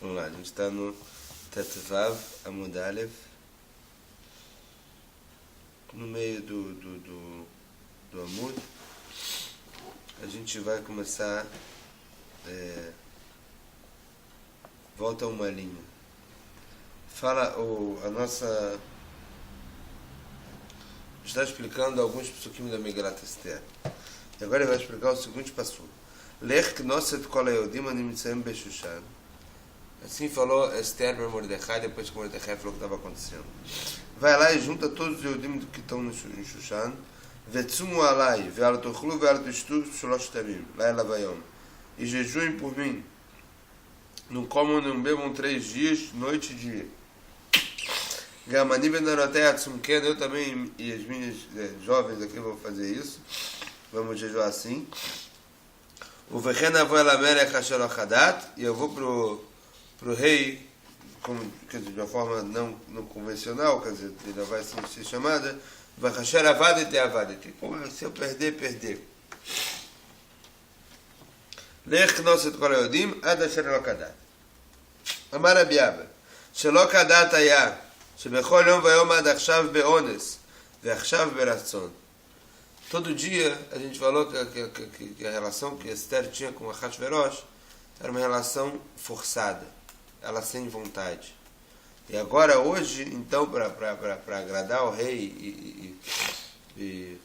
Vamos lá, a gente está no Tetvav Amud Aleph, no meio do Amud. A gente vai começar, volta uma linha. Fala, a nossa... está explicando alguns psukim da Megillat Esther. E agora ele vai explicar o seguinte passo. Lech knosset kol hayodim animitzayim beshushan. Assim falou Esther para Mordecai, depois que Mordecai falou o que estava acontecendo. Vai lá e junta todos os Yehudim que estão em Shushan. Vetzumu alai, ve'al tochlu ve'al tishtu shalosh tamim, laila vayom. E jejuem por mim. Não comam nem bebam 3 dias, noite e dia. Gamani benarotei atzumken, eu também e as minhas jovens aqui vão fazer isso. Vamos jejuar assim. O vechen avo el amelech asher achadat, e eu vou pro rei, quer dizer, de uma forma não convencional, quer dizer, ele vai ser chamada vachasher avadete avadete. Se eu perder. Lech knosset kol hayodim ad asher lo kadat. Amar Rabi Abba, shelo kadat היה שבכל יום ויום עד עכשיו באונס ועכשיו ברצון. Todo dia a gente falou que a relação que Esther tinha com Ahasverosh era uma relação forçada, ela sem vontade. E agora, hoje, então, para agradar o rei e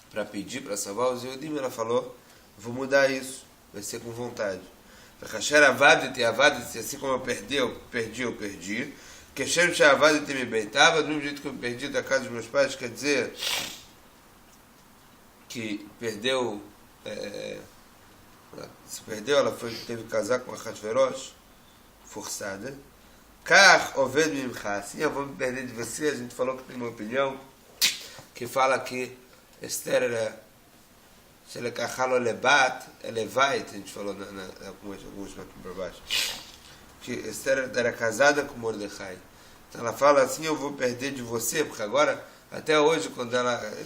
para pedir para salvar os Yehudim, ela falou, vou mudar isso, vai ser com vontade. Vachasher avadete avadete, assim como eu perdi. Que Shem Shavadete me beitava, do mesmo jeito que eu perdi da casa dos meus pais, quer dizer que perdeu, se perdeu, ela teve que casar com a Ahasverosh, forçada. Kar oved mimcha, assim eu vou me perder de você. A gente falou que tem uma opinião que fala que Esther era Shelekachalo lebat, elevait, a gente falou alguns aqui para baixo, que Esther era casada com Mordecai. Então ela fala assim, eu vou perder de você, porque agora, até hoje,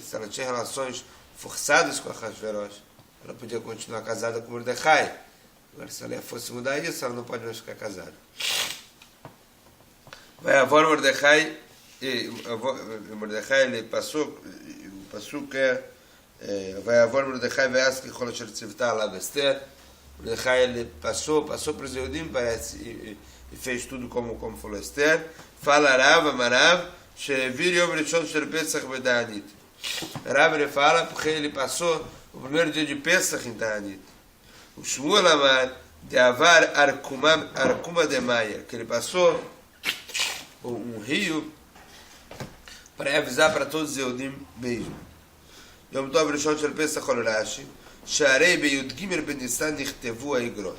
se ela tinha relações forçadas com a Ahasverosh, ela podia continuar casada com Mordecai. Agora, se ela fosse mudar isso, ela não pode mais ficar casada. Vai avó Mordecai, ele passou, o passuco vai avó Mordecai, vai as que Chol Asher Tzivta Alav Esther. Mordecai ele passou para os Yehudim, parece, e fez tudo como falou Esther. Fala Rav, Amarav, Shevir Yom Rishon Shel Pesach Be'Ta'anit. Rav ele fala porque ele passou o primeiro dia de Pesach em Ta'anit. O Shmuel Amar, de Avar Arkuma de Maia, que ele passou um rio para avisar para todos os Yehudim mesmo. Yom Tov Rishon Shel Pesach Ol Rashi, שהרי בי"ג בניסן נכתבו האיגרות.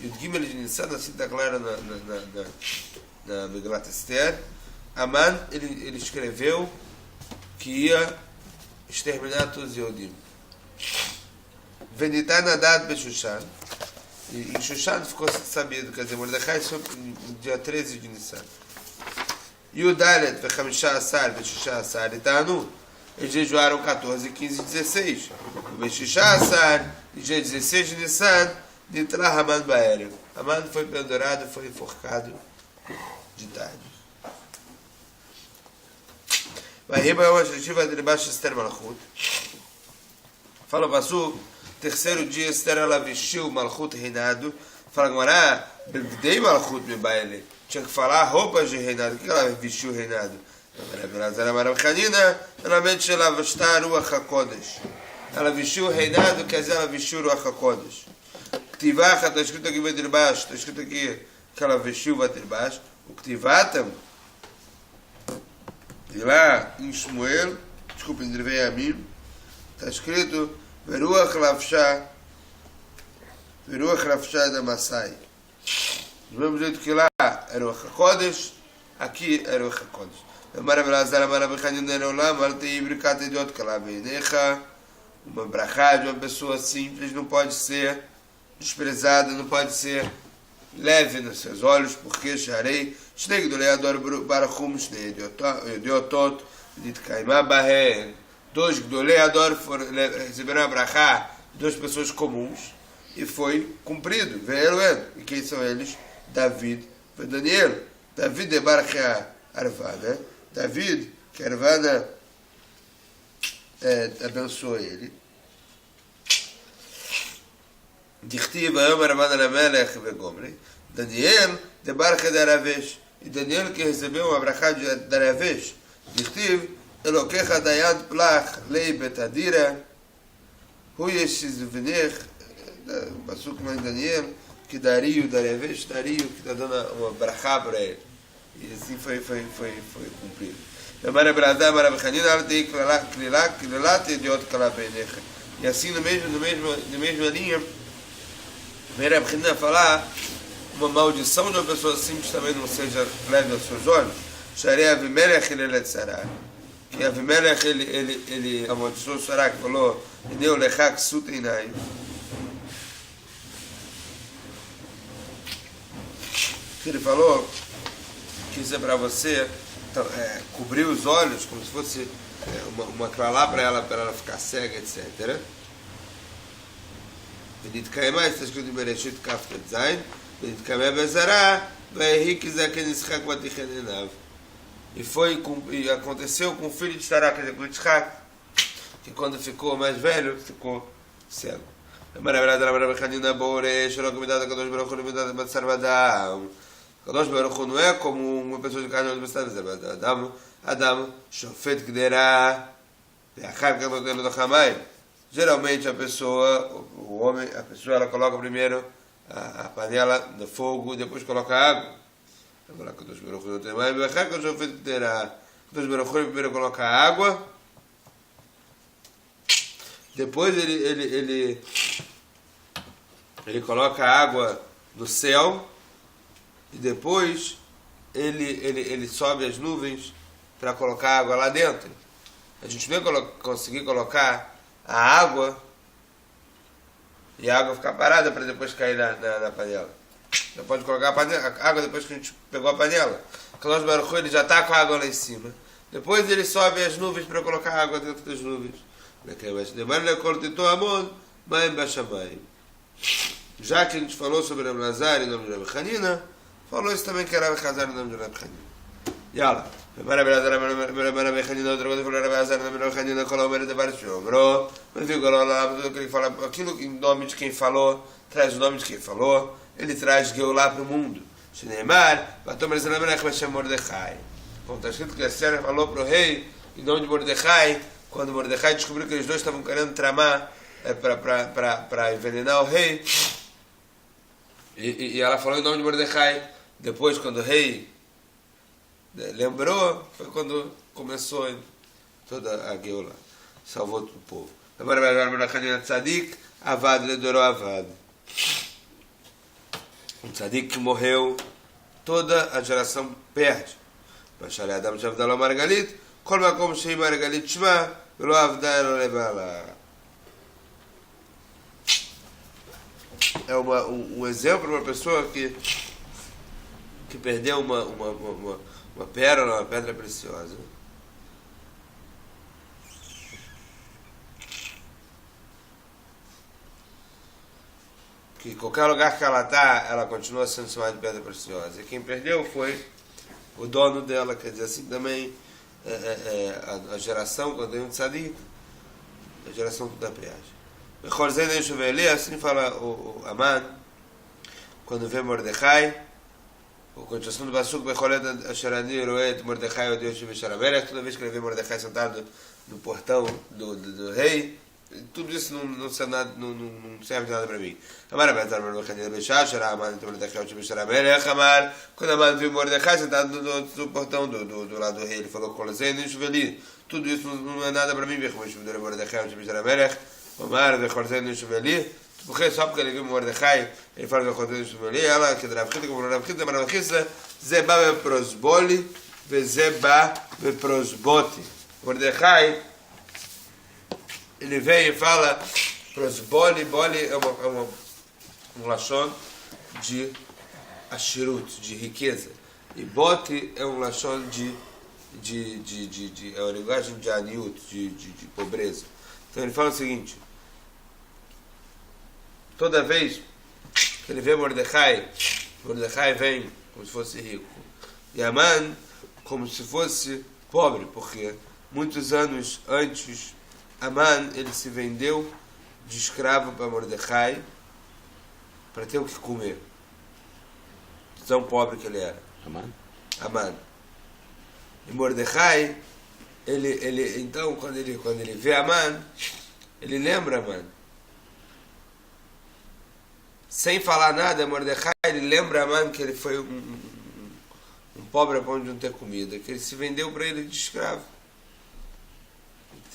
י"ג de Nissan, assim está claro na Megillat Esther. Aman, ele escreveu que ia exterminar todos os Yehudim. Venitan Hadad Beshushan, e em Shushan ficou sabido, quer dizer, Mordecai foi no dia 13 de Nissan. Yudalet Vechamisha Asar Beshusha Asar Itanu, eles jejuaram 14, 15 e 16. O Beshishá Asar, e dia 16 de Nissan, Nitra Haman Baerev. Haman foi pendurado, foi enforcado de tarde. Vai riba uma objetiva de baixo Esther Malchut. Fala o Passu, terceiro dia Esther ela vestiu Malchut reinado. Fala Gmará, Bevdei Malchut me baile. Tinha que falar roupas de reinado. O que ela vestiu reinado? Ela vestiu o reinado, quer dizer, ela vestiu o Ruach HaKodesh. Ktivacha, está escrito aqui Vatirbash, está escrito aqui que ela vestiu o Vatirbash. O Ktivatam, e lá em Shmuel, desculpa, em Drevei Amim, está escrito Veruach Lavshah da Masai. Do mesmo jeito que lá era o Ruach HaKodesh, aqui era o Ruach HaKodesh. Uma brachá de uma pessoa simples não pode ser desprezada, não pode ser leve nos seus olhos, porque Sharei, Shnei Gdolei Ador Barachum, Shnei Idiotot, Nitkaimah Bahen. 2 Gdolei Ador receberam a brachá de 2 pessoas comuns e foi cumprido. E quem são eles? David e Daniel. David de Barca Arvana. David, que Arvana abençoou ele. Dichtiv Ayom Arvana Lamelech Vegomri. Daniel de Barca de Aravesh. E Daniel que recebeu uma brachá de Aravesh. Dichtiv Elokecha Dayad Plach Lei Betadira. Hu Yeshizvenech. Passou com Daniel. Que Dario, Daravesh, Dario, que está dando uma brachá para ele. E assim foi cumprido. E assim, na mesma linha, Mera Bechina falar uma maldição de uma pessoa simples também não seja leve aos seus olhos. Sharei Avimelech ele letzará. Que Avimelech ele amaldiçoou Sará, que falou, Neu lechak suteinai. Que ele falou que isso é para você cobrir os olhos como se fosse uma clalá para ela ficar cega, etc. Benit Kaimá, está escrito em Bereshit Kaf Zain, Benit Kaimá Bezará, Ve'erik Zaken Yitzchak Vatichenenav. E aconteceu com o filho de Sará, quer dizer, com Yitzchak, que quando ficou mais velho, ficou cego. Kadosh Baruch Hu não é como uma pessoa de carne e osso. Adam, Shofet Gderá, geralmente a pessoa, o homem, a pessoa ela coloca primeiro a panela no fogo, depois coloca a água. Agora Kadosh Baruch Hu não tem mais, Shofet Gderá. Kadosh Baruch Hu primeiro coloca a água, depois ele coloca a água no céu. E depois ele sobe as nuvens para colocar água lá dentro. A gente não ia conseguir colocar a água e a água ficar parada para depois cair na panela. Não pode colocar a água depois que a gente pegou a panela. Kadosh Baruch Hu, ele já está com a água lá em cima. Depois ele sobe as nuvens para colocar a água dentro das nuvens. Já que a gente falou sobre Rav Lazar em nome de Rav Hanina, falou isso também que era Rav Hazar em nome de Rav Hanina. Yala. Rav Hanina, outra coisa, falou Rav Hazar em nome de Rav Hanina, falou o de vários filhos. Mas viu que ele fala, aquilo em nome de quem falou, traz o nome de quem falou, ele traz Geulah para o mundo. Shneimar, Vatomer Zelamelech Beshem Mordechai. Bom, está escrito que a Esther falou para o rei, em nome de Mordechai, quando Mordechai descobriu que eles dois estavam querendo tramar para envenenar o rei, e ela falou em nome de Mordechai. Depois, quando o rei lembrou, foi quando começou toda a Geulah, salvou o povo. Um tzadik que morreu, toda a geração perde. Bashar Adam Shavdallah Margalit, Kol Makom Shei Margalit Shma, Velo Avda Lo Levala. É um exemplo de uma pessoa que perdeu uma pérola, uma pedra preciosa. Que em qualquer lugar que ela está, ela continua sendo chamada de pedra preciosa. E quem perdeu foi o dono dela, quer dizer, assim também a geração, quando tem um tzadik, a geração da perde. Assim fala o Aman, quando vê Mordechai, o continuação do Basuk, Mordechai, toda vez que ele vê Mordechai sentado no portão do rei, tudo isso não serve de nada para mim. Quando Aman viu Mordechai sentado no portão do lado do rei, ele falou, tudo isso não é nada para mim, porque só porque ele viu Mordechai, ele fala ela que Rav-Chita, como Rav-Chita, mas Rav-Chita, Zeba Prosboli, Zeba Prosboti. Mordechai, ele vem e fala, Prosboli, boli é um lachon de ashirut, de riqueza, e boti é um lachon é uma linguagem de aniut, de pobreza. Então ele fala o seguinte, toda vez que ele vê Mordechai Mordecai vem como se fosse rico. E Aman como se fosse pobre, porque muitos anos antes, Aman ele se vendeu de escravo para Mordecai para ter o que comer. Tão pobre que ele era. Aman. E Mordecai, então, quando ele vê Aman, ele lembra Aman. Sem falar nada, Mordecai, ele lembra Aman que ele foi um pobre a ponto de não ter comida, que ele se vendeu para ele de escravo.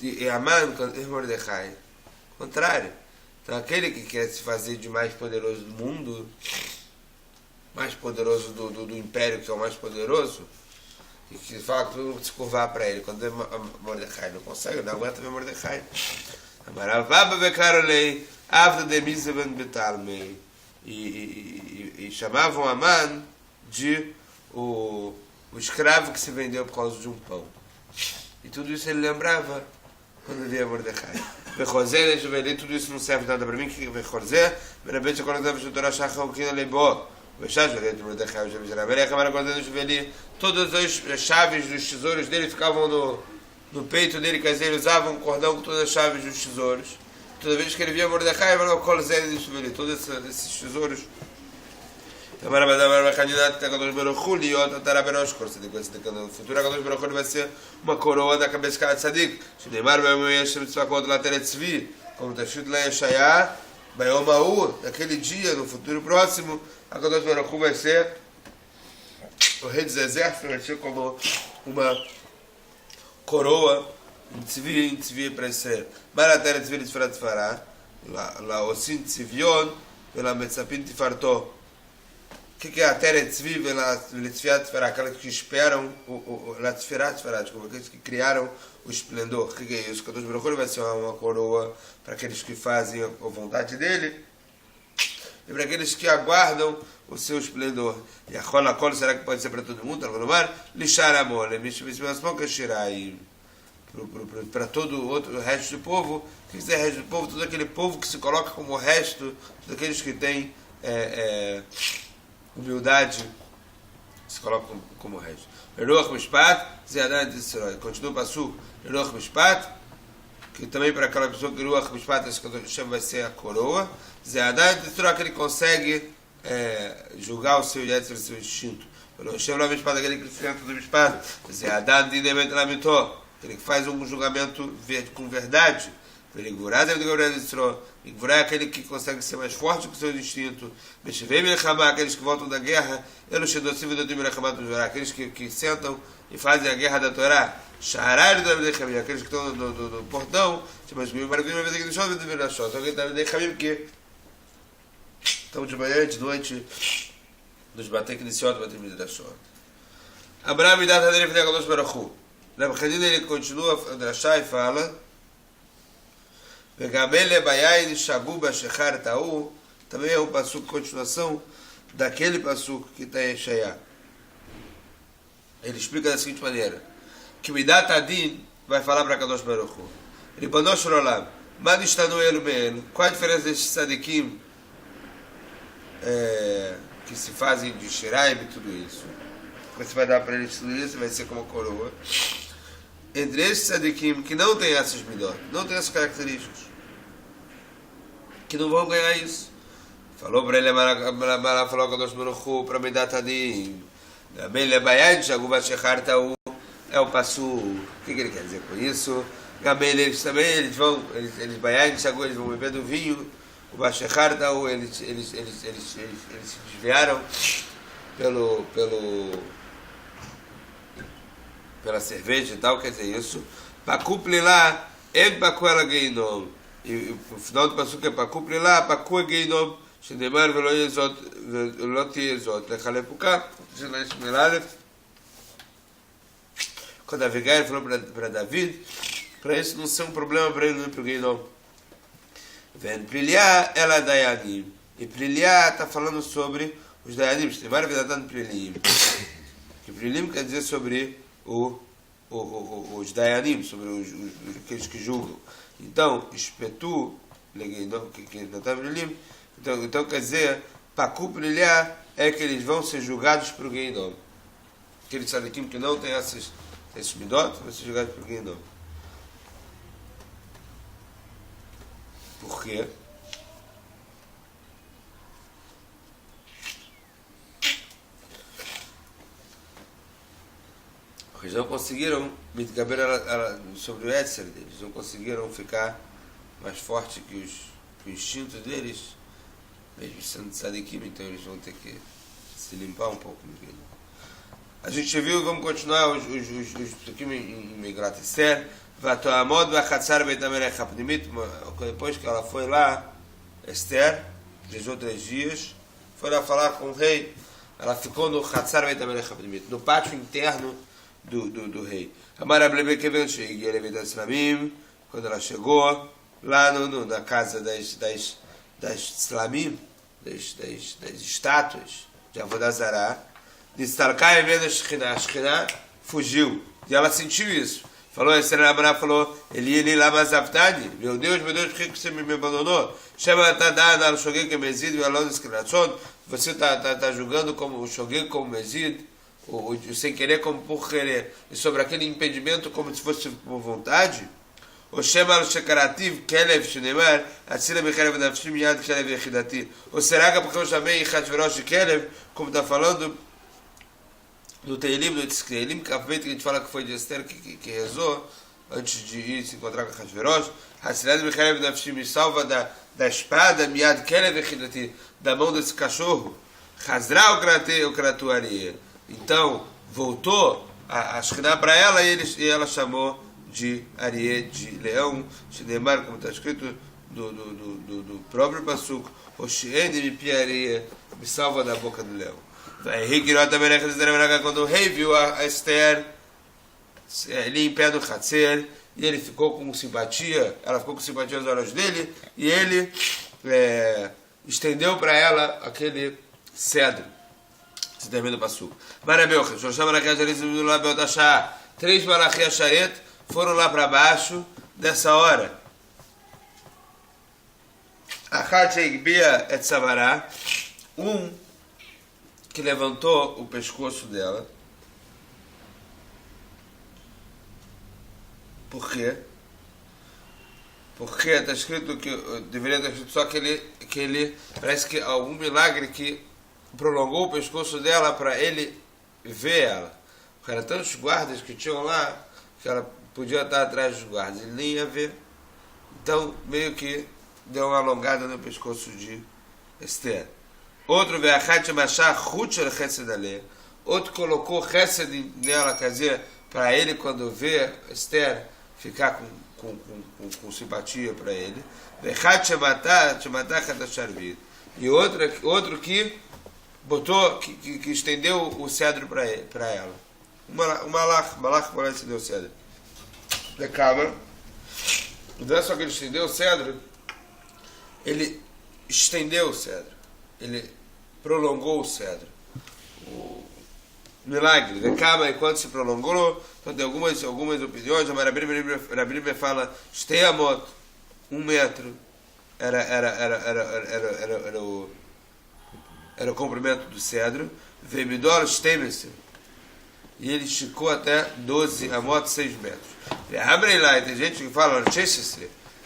E Aman, e Mordecai, contrário. Então, aquele que quer se fazer de mais poderoso do mundo, mais poderoso do império, que é o mais poderoso, e que fala que todo mundo se curvar para ele. Quando é Mordecai não consegue, não aguenta ver Mordecai. E chamavam Aman de o escravo que se vendeu por causa de um pão. E tudo isso ele lembrava quando via Mordecai. Tudo isso não serve nada para mim, que todas as chaves dos tesouros dele ficavam no peito dele, quer dizer, ele usava um cordão com todas as chaves dos tesouros. Toda vez que ele via Mordecai, ele falava, todos esses tesouros. No futuro, a Kadosh Baruch Hu vai ser uma coroa da cabeça de cada tzadik. Como está escrito lá em Yeshaya, naquele dia, no futuro próximo, a Kadosh Baruch Hu vai ser o rei dos exércitos, vai ser como uma coroa em tzvi para ser. Maratera tzvi l'tzfarat tzfará, la osin tzvion, pela metzapin tifarto. O que é a Terra Tzvi, aquelas que esperam, aqueles que criaram o esplendor? O que é isso? Kadosh Baruch Hu vai ser uma coroa para aqueles que fazem a vontade dele e para aqueles que aguardam o seu esplendor. E a Kol, será que pode ser para todo mundo? Lixar amor, para todo o resto do povo. O que é o resto do povo? Todo aquele povo que se coloca como o resto, todos aqueles que têm humildade, se coloca como resto. Eruach Mishpat, Zeadan Tisroi. Continua o Pasuk. Eruach Mishpat, que também para aquela pessoa que Eruach Mishpat, acho que eu chamo vai ser a coroa. Zeadan Tisroi, que ele consegue julgar o seu Yetzer, o seu instinto. Eruach Mishpat, aquele que enfrenta do Mishpat. Zeadan Dinement Lamitó, aquele que faz um julgamento com verdade. Igvorá é aquele que consegue ser mais forte que o seu instinto. Aqueles que voltam da guerra, aqueles que sentam e fazem a guerra da Torá. Aqueles que estão no portão, que estão de manhã, de noite, nos bater que iniciou bater midrashot. Abraham dá a dele Kadosh Baruch Hu. Ele continua a drashá e fala também é um passuco continuação daquele passuco que está em Yeshaya. Ele explica da seguinte maneira: que Midat Adin vai falar para Kadosh Baruch Hu, Ribono shel Olam, Mad ishtanu elu me'elu, qual a diferença desses tzadikim que se fazem de Shiraim e tudo isso? Você vai dar para eles tudo isso, vai ser como coroa. Entre esses tzadikim que não tem essas midot, não tem essas características, que não vão ganhar isso. Falou para ele, falou Kadosh Baruch Hu para Midat Adin, é o passo. O que ele quer dizer com isso? Eles também, eles vão beber do vinho, o Bashechartau, eles se desviaram pela cerveja e tal, quer dizer isso. Pacuple lá, em Pacuela Geinom. E o final do passo é Pacuple lá, Pacu Geinom, Shedemar Velot Yezot, Lechalepuká, Zenash Melalef. Quando Avigail falou para David, para isso não ser um problema para ele, não para o Geinom. Vem Priliá, ela Dayanim. E Priliá está falando sobre os Dayanim, Shedemar Velatan Prilim. Que Prilim quer dizer sobre os Dayanim, sobre aqueles que julgam. Então, espetu, que não está brilhando, então quer dizer, Pacu Brilhar é que eles vão ser julgados por Geinom. Aqueles tzadikim que não têm esses midot vão ser julgados por Geinom. Por quê? Porque eles não conseguiram mitgaber sobre o Etzer deles, não conseguiram ficar mais forte que o instinto deles, mesmo sendo tzadikim, então eles vão ter que se limpar um pouco. A gente viu, vamos continuar os psukim em Megillat Esther. Vatoamod b'chatzar beit hamelech hapnimit, depois que ela foi lá, Esther, 3 dias, foi lá falar com o rei, ela ficou no chatzar beit hamelech hapnimit, no pátio interno do rei. Quando ela chegou lá na casa das Slamim, das estátuas de Avodah Zará, Nistalkai vendo a Shekhinah fugiu. E ela sentiu isso. Falou, Esther Abraha falou, Eli lama zavtani, meu Deus, por que você me abandonou? Chama Tadá, al Shogeg Mezid, e Alon Escratzon, você está julgando como o Shogeg como Mezid, o sem querer como por querer, e sobre aquele impedimento como se fosse por vontade? O Shema al-Shekarativ, Kelev, Shinemar, Atzila Mechelev Nafshim Yad Kelev Yechidati. Ou será que é porque eu chamei Hashverosh de Kelev, como está falando no Teilim, no Teilim, que a gente fala que foi de Esther que rezou, antes de ir se encontrar com Hashverosh, Atzila Mechelev Nafshim me salva da espada, Yad Kelev Yechidati, da mão desse cachorro. Hazra o Kratuaria. Então, voltou a Shekhinah para ela e ela chamou de Arié, de leão, Shinemar, como está escrito do próprio Pasuk, Oshene me piaria, me salva da boca do leão. Quando o rei viu a Esther ali em pé do Hatzer, e ele ficou com simpatia, ela ficou com simpatia nos olhos dele, e ele estendeu para ela aquele cedro. Se termina o Pasuk. Marabelcha, Shosham Arakejaris lá Beotashá, 3 Malachi Asharet foram lá para baixo nessa hora. Achat Eigbia et Samará, que levantou o pescoço dela. Por quê? Porque está escrito que deveria estar escrito só que ele parece que algum milagre que prolongou o pescoço dela para ele ver ela. Porque eram tantos guardas que tinham lá que ela podia estar atrás dos guardas, ele nem ia ver. Então, meio que deu uma alongada no pescoço de Esther. Outro ve'achat machar chutcher chesed aleh. Outro colocou chesed nela, quer dizer, para ele, quando vê Esther, ficar com simpatia para ele. Ve'achat matar chatacharvid. E outro que botou, que estendeu o cedro para ela. O malach por estendeu o cedro. Decama. Não é só que ele estendeu o cedro, ele estendeu o cedro, ele prolongou o cedro. O milagre, decama, enquanto se prolongou, então tem algumas opiniões. A Rabi me fala, Steamot, 1 metro, era o comprimento do cedro, Vemidor Stemeser, e ele esticou até 12 amot, 6 metros. Abrem lá, tem gente que fala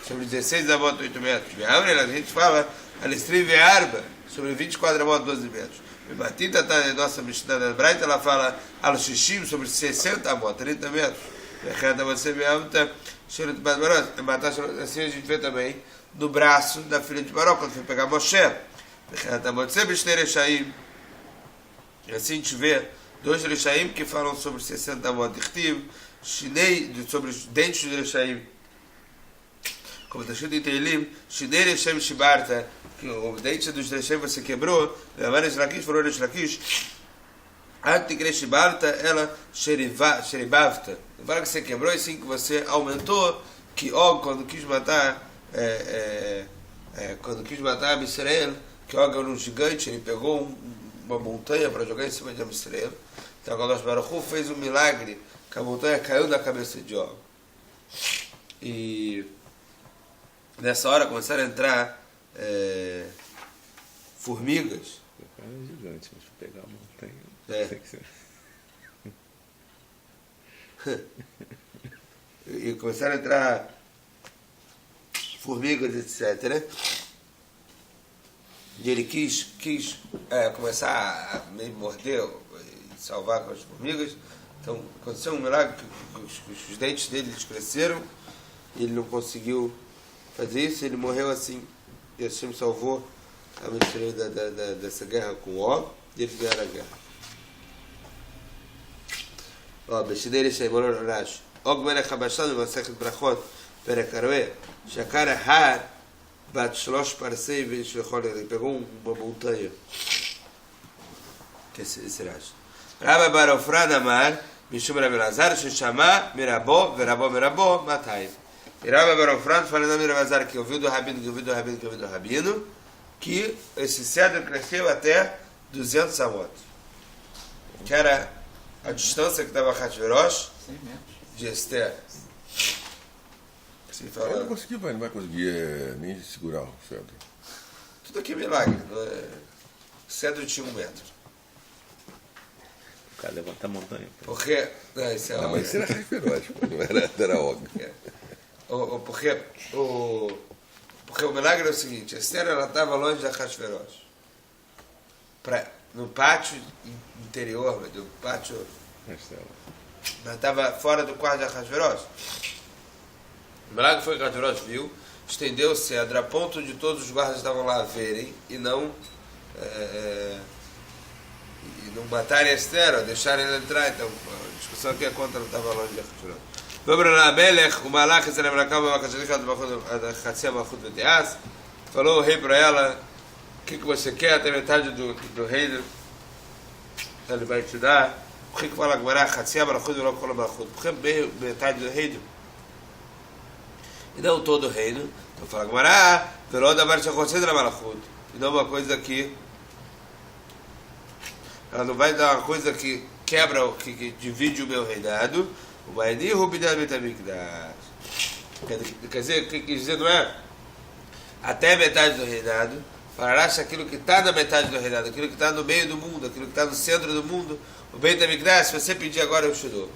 sobre 16 amot, 8 metros. Abrem lá, tem gente que fala Alestri Arba sobre 24 amot, 12 metros. Batita, nossa Mishnah da Braita, ela fala Al-Shishim sobre 60 amot, 30 metros. Assim a gente vê também no braço da filha de Baró, quando foi pegar Moshe. E assim a gente vê 2 Rechaim que falam sobre 60 amot Ichtiv, sobre os dentes de Rechaim, como está escrito em Teilim, Shinei Rechem Shibarta, que o dente dos Rechaim você quebrou, Levares Lakish, foram Resh Lakish, Antigre Shibarta, ela Sheribavta. Fala que você quebrou e sim que você aumentou, que quando quis matar Israel, que Og era um gigante, ele pegou uma montanha para jogar em cima de Israel. Então, quando Baruch Hu fez um milagre, que a montanha caiu na cabeça de Og. E nessa hora começaram a entrar formigas, cara é gigante, mas pra pegar a montanha. É. E começaram a entrar formigas, etc. E ele quis começar a meio morder e salvar com as formigas. Então aconteceu um milagre que os dentes dele cresceram e ele não conseguiu fazer isso, ele morreu assim. E Hashem salvou a Mitzrayim dessa guerra com Og e eles ganharam a guerra. בשני שימונו רש אוג מלך הבשן במסכת ברכות פרק 40 שקר ההר בת 3 פרסי ושלחול ele pegou uma montanha que esse Rashi רבא בר עופרן אמר משום רבי אלעזר ששמע מרבו ורבו מרבו 200 e Rava bar Ofran falando Rבי אלעזר que ouviu do Rabino que esse cedro cresceu até 200 amot que era a distância que dava Hashverosh de Esther. Assim fala, Ele não conseguiu, ele não vai conseguir nem segurar o cedro. tudo aqui é milagre. Não é? O cedro tinha 1 metro. O cara levanta a montanha. Porque. Não, isso é Não, mas isso era Hashverosh, não era Og. Porque o milagre é o seguinte: Esther ela estava longe da Hashverosh. No pátio interior, do pátio. Ela estava fora do quarto de Hashverosh. O milagre foi que Hashverosh viu, estendeu o cedro a ponto de todos os guardas estavam lá a verem e não matarem Esther, deixarem ele entrar. Então, a discussão aqui é contra ela estava longe de Hashverosh. Vobra Amelech, o Malach, falou o rei para ela: o que você quer? Até metade do reino ele vai te dar. O que fala agora? Chatzia Malachut e não Kol Malachut. Porque metade do reino e não todo o reino. Então fala agora, pelo da marcha concedra Malachut. E não uma coisa que ela não vai dar uma coisa que quebra, que divide o meu reinado. O Baini Rubinah Betamikdash. Quer dizer, o que quer dizer não é até metade do reinado. Farás aquilo que está na metade do reinado, aquilo que está no meio do mundo, aquilo que está no centro do mundo. O Beit HaMikdash, se você pedir agora, eu te dou.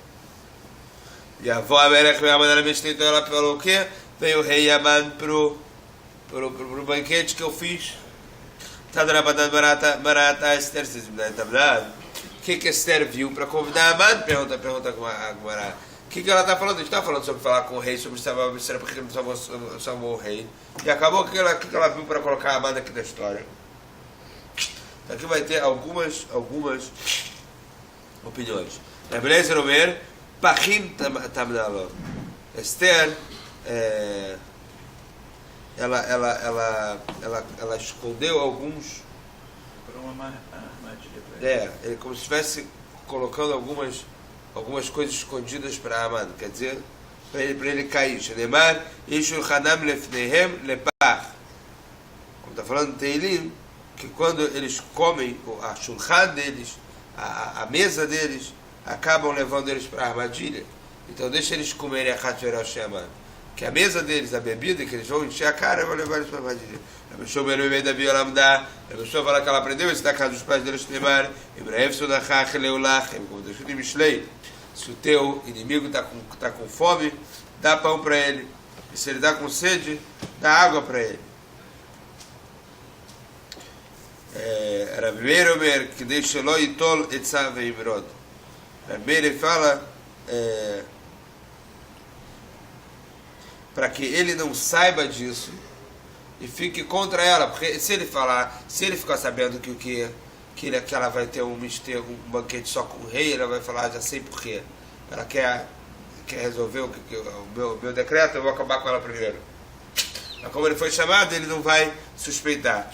E a avó Amelech veio a mandar a então ela falou o quê? Veio o rei Yaman pro banquete que eu fiz. O que Esther viu para convidar Yaman? Pergunta com a Gemara. O que ela está falando? A gente está falando sobre falar com o rei, sobre salvar o Esther, porque ele não salvou o rei. E acabou o que ela viu para colocar a Amanda aqui na história. Aqui vai ter algumas opiniões. Rebelezer Omer, Pachim Tamnalo. Esther, ela escondeu alguns. Por uma armadilha. Ele como se estivesse colocando algumas coisas escondidas para Amanda. Quer dizer, para ele cair. Shenemar, Ishur Hanam Lefnehem Lepach. Como está falando no Teilim, que quando eles comem a shulchan deles, a mesa deles, acabam levando eles para a armadilha. Então deixa eles comerem a Hashverosh e Haman. Que a mesa deles, a bebida, que eles vão encher a cara, vão levar eles para a armadilha. A pessoa fala que ela aprendeu isso da casa dos pais deles, Neymar, Ibrahim Sudachach Leulach, como está escrito em Mishlei. Se o teu inimigo está com fome, dá pão para ele. E se ele está com sede, dá água para ele. Rabi Meir Omer, que deixa lo itol etzah veimrod. Rabi Meir fala para que ele não saiba disso e fique contra ela, porque se ele ficar sabendo que ela vai ter um banquete só com o rei, ela vai falar, já sei por quê. Ela quer resolver o meu decreto, eu vou acabar com ela primeiro. Mas como ele foi chamado, ele não vai suspeitar.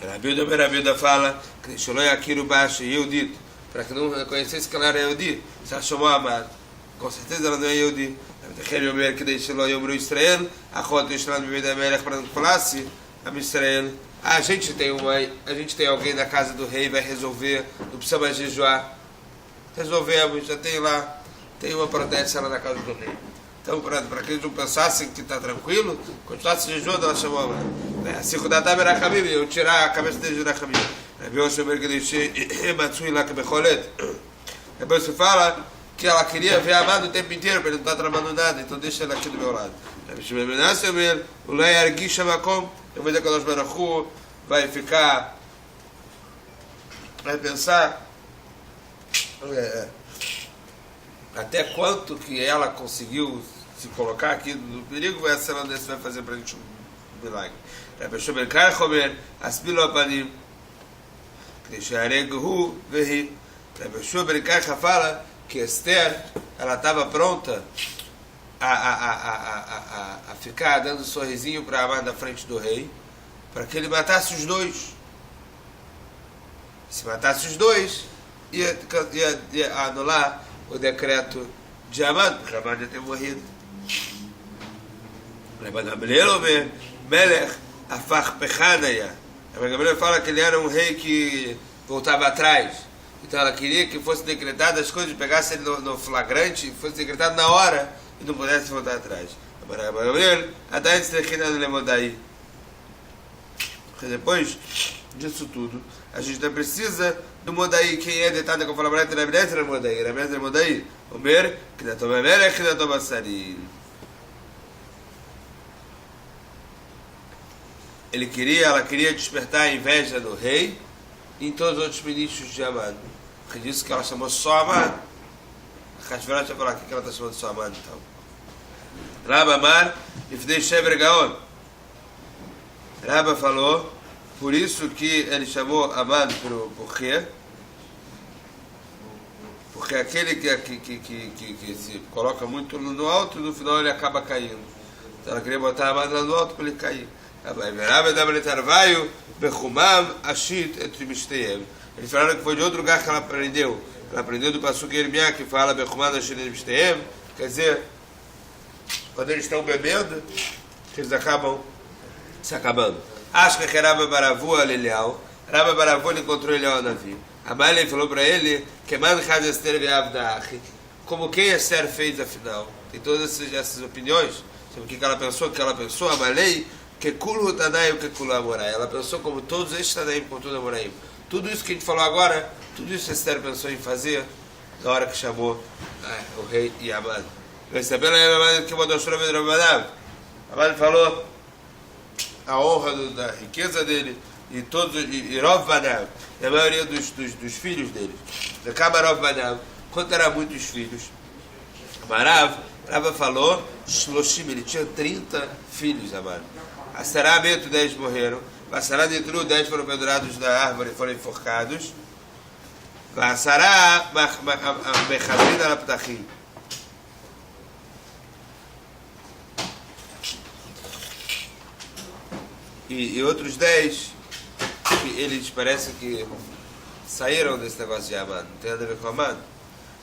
Rabilda fala que deixou aqui no baixo Yehudit, para que não reconhecesse que ela era Yehudi. Se ela chamou Amado, com certeza ela não é Yehudi. Que deixou Yomru Israel, a Rota Israel me da Melech para não falasse a Israel. A gente tem alguém na casa do rei, vai resolver, não precisa mais jejuar. Resolvemos, já tem uma proteção lá na casa do rei. Então, para que eles não pensassem que está tranquilo, continuasse jejuando, ela chamou a mãe. Assim, quando a Rachamim, eu tirar a cabeça dele de Rachamim. Rabi Yossi אומר que Matsui lá que Becholet. Rabi Yossi fala que ela queria ver a Amado o tempo inteiro, para ele não estar trabalhando nada, então deixa ela aqui do meu lado. Rabi Shimon ben Yochai אומר, אולי ירגיש המקום, eu vou dizer que o Baruch Hu vai ficar, vai pensar até quanto que ela conseguiu se colocar aqui no perigo, vai ser onde vai fazer para a gente um milagre. Rabi Shimon ben Yochai asbilo apanim, כדי שהרג הוא והיא. Rabi Shimon ben Yochai fala que Esther, ela estava pronta a ficar dando um sorrisinho para Amã na frente do rei, para que ele matasse os dois. Se matasse os dois, ia anular o decreto de Amã, porque Amã já tinha morrido. Rabbi Gamliel אומר, מלך הפך פחדיה. Rabbi Gamliel fala que ele era um rei que voltava atrás. Então ela queria que fosse decretado as coisas, pegasse ele no flagrante, fosse decretado na hora e não pudesse voltar atrás. Porque depois disso tudo, a gente não precisa do Modai. Quem é detalhe que eu falo para ele, Rabi Eliezer Modai. Rabi Eliezer Modai, Omer, que da toma melech, que da toma sarim. Ela queria despertar a inveja do rei e em todos os outros ministros de Amã. Porque disse que ela chamou só Amã. A Hashverosh vai falar que ela está chamando só Amã, então. Rabba Amar, Ifnei Shever Gaon. Rabba falou, por isso que ele chamou Amã por quê? Porque aquele que se coloca muito no alto, no final ele acaba caindo. Então ela queria botar Amã lá no alto para ele cair. Rabba dava letarvaio, Bechumam, Ashit, et Mishteyev. Eles falaram que foi de outro lugar que ela aprendeu. Ela aprendeu do Pasuk Yermiá, que fala Bechumam, Ashit, et Mishteyev. Quer dizer, quando eles estão bebendo, eles acabam se acabando. Acho que é Rabba Baravu Alelial. Rabba Baravu encontrou Elial Navi. Amalei falou para ele que como quem Esther fez afinal. Tem todas essas opiniões sobre o que ela pensou, Amalei que Kulu Tanaim, que Kulu Amorai. Ela pensou como todos estes Tanaim, como todo Amoraim. Tudo isso que a gente falou agora, tudo isso Esther pensou em fazer na hora que chamou o rei e Amã. Amã falou a honra da riqueza dele e Rov Banav, e a maioria dos filhos dele. Rov Banav, quanto eram muitos filhos? Rava falou, Shloshim, ele tinha 30 filhos, Amã. A Sará Beto, 10 morreram. A Sará Netru, 10 foram pendurados na árvore e foram enforcados. A Sará Mechazin Alaptachim. E outros 10 que eles parecem que saíram desse negócio de Amã, não tem nada a ver com Amã.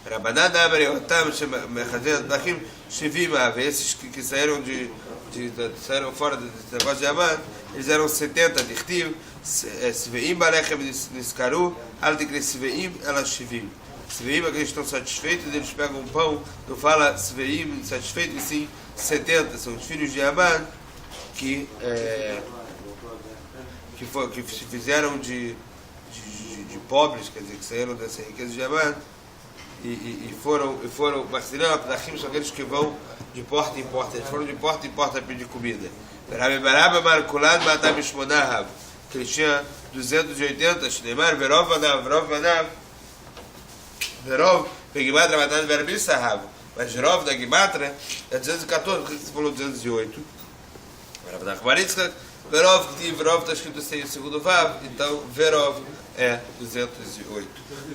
Rabanan Amar Otam Mechazin Alaptachim Shivim Av, esses que saíram saíram fora desse negócio de Amã, eles eram 70, Dichtiv, Sveim Balechem Niskaru, Altikre Sveim Ela Shivim. Sveim, aqueles estão satisfeitos, eles pegam um pão, não fala Sveim satisfeito, e sim 70, são os filhos de Amã que se fizeram de pobres, quer dizer, que saíram dessa riqueza de Amã e foram Marcelino Aptachim, são aqueles que vão de porta em porta, eles foram de porta em porta a pedir comida. Baraba Markulad Matam Shmonahav, que ele tinha 280, Shneimar, Verov Vanav, Verov, Begimatra Matan Verbisahav, mas Verov da Gimatra é 214, por que você falou 208? Verov está escrito sem o segundo Vav, então Verov é 208.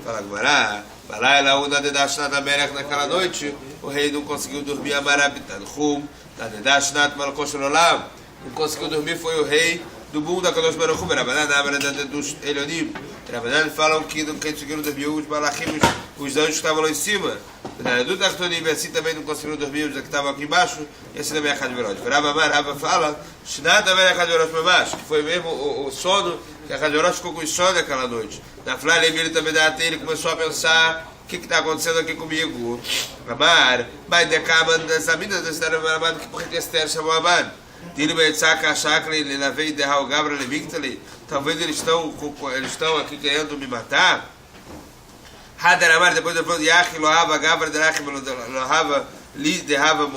Fala Gumará, Balaila Una Dedashnat Amelech, naquela noite, o rei não conseguiu dormir, Amarabitan Hum, Dedashnat Malkosh Olam, não conseguiu dormir, foi o rei do mundo da Kadosh Baruch Hu, Rabanan Amaradan dos Elionim. Rabanan falam que não conseguiram dormir os Malachim, os anjos que estavam lá em cima. Do Tartonim, assim também não conseguiram dormir os que estavam aqui embaixo, e assim também a Hadverot. Rabba fala, Shnat Amelech Hadverot Mamash, que foi mesmo o sono, que a Hadverot ficou com insônia aquela noite. Na Flá Levi também ele começou a pensar, o que está acontecendo aqui comigo? Amar, mas decama dessa mina, por que Esther chamou Amã? Tiro Beitzaka Shakli, Lenavei Derral Gabra Levictali, talvez eles estão aqui querendo me matar. Hadaramar, depois ele falou, Yachi Lohava, Gavra Derachim Lohava, Li Derrava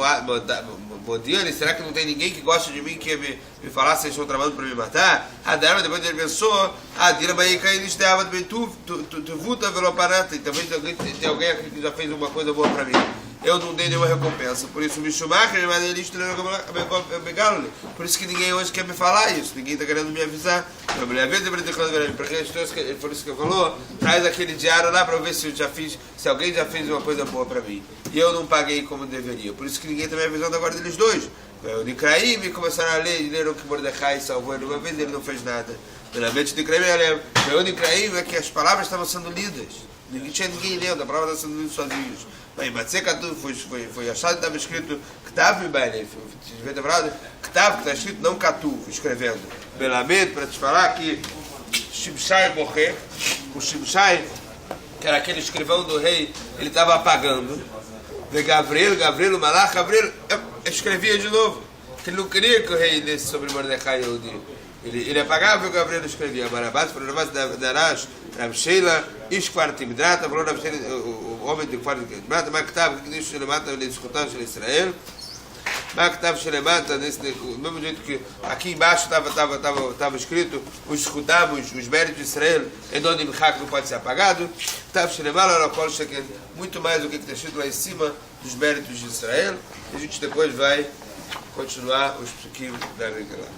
Modiani, será que não tem ninguém que gosta de mim que ia me falar se eles estão tramando para me matar? Hadaramar, depois ele pensou, Dira Baika eles derrava também tu vuta veloparata, e talvez tem alguém aqui que já fez uma coisa boa para mim. Eu não dei nenhuma recompensa, por isso me chumacher, mas ele por isso que ninguém hoje quer me falar isso, ninguém está querendo me avisar. Por isso que eu falou, traz aquele diário lá para ver se alguém já fez uma coisa boa para mim. E eu não paguei como deveria, por isso que ninguém está me avisando agora deles dois. O Nikraim começaram a ler, leram que Mordecai salvou ele uma vez, ele não fez nada. Pela mente de Nikraim é que as palavras estavam sendo lidas. Não tinha ninguém lendo, a palavra estava sendo lida sozinhos. Mas Matzekatu foi achado que estava escrito Ktav Mibaile, que está escrito não Katu, escrevendo. Belamento, para te falar que Shimshai morrer, o Shimshai, que era aquele escrivão do rei, ele estava apagando. E Gabriel, Malach, Gabriel escrevia de novo, que ele não queria que o rei lesse sobre Mordecai e Yehudi. Ele apagava e o Gabriel escrevia. Barabás, Barabás, Darash, Rabsheila, Ishkvartimdrata, falou o homem de Kvartimdrata, Maktav, que diz Shelemata, ele escutava de Israel. Maktav Shelemata, do mesmo jeito que aqui embaixo estava escrito os escutamos, os méritos de Israel, Edonim Hak não pode ser apagado. Tav Shelemala, Orokol Sheken, muito mais do que está escrito lá em cima dos méritos de Israel. E a gente depois vai continuar os psukim da Megillah.